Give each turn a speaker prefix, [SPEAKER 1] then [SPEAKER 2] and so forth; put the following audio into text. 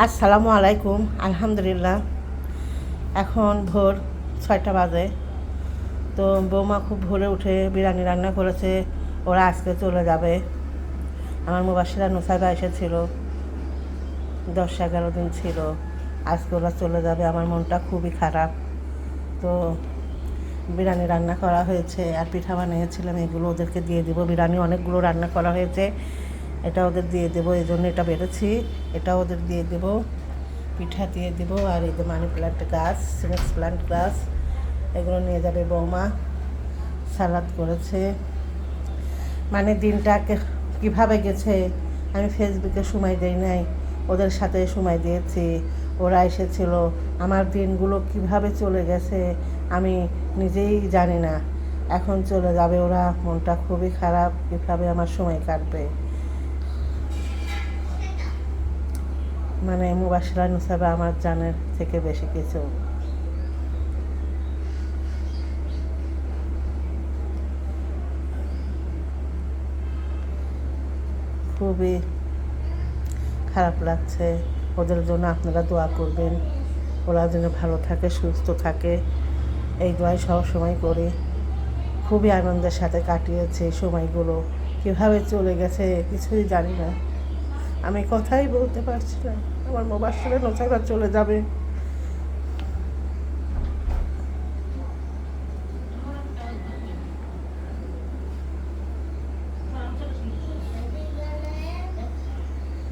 [SPEAKER 1] আসসালামু আলাইকুম। আলহামদুলিল্লাহ, এখন ভোর 6টা বাজে। তো বৌমা খুব ভোরে উঠে বিরিয়ানি রান্না করেছে। ওরা আজকে চলে যাবে। আমার মুবাশিরা নুসাইবা এসেছিল, 10-11 দিন ছিল। আজকে ওরা চলে যাবে। আমার মনটা খুবই খারাপ। তো বিরিয়ানি রান্না করা হয়েছে আর পিঠা বানিয়েছিলাম, এগুলো ওদেরকে দিয়ে দেবো। বিরিয়ানি অনেকগুলো রান্না করা হয়েছে, এটা ওদের দিয়ে দেবো, এই জন্য এটা বেড়েছি। এটা ওদের দিয়ে দেবো, পিঠা দিয়ে দেবো। আর এই যে মানি প্ল্যান্ট গাছ, সিনেক্স প্ল্যান্ট গাছ, এগুলো নিয়ে যাবে বৌমা। সালাদ করেছে। মানে দিনটা কীভাবে গেছে আমি ফেসবুকে সময় দেই নাই, ওদের সাথে সময় দিয়েছি। ওরা এসেছিল। আমার দিনগুলো কিভাবে চলে গেছে আমি নিজেই জানি না। এখন চলে যাবে ওরা, মনটা খুবই খারাপ। কীভাবে আমার সময় কাটবে, মানে মুবাশিরা নুসাইবা আমার জানের থেকে বেশি কিছু। খুবই খারাপ লাগছে। ওদের জন্য আপনারা দোয়া করবেন, ওরা যেন ভালো থাকে, সুস্থ থাকে, এই দোয়াই সবসময় করি। খুবই আনন্দের সাথে কাটিয়েছে সময়গুলো। কীভাবে চলে গেছে কিছুই জানি না, আমি কথাই বলতে পারছি না। আমার মুবাশিরা নুসাইবা চলে যাবে।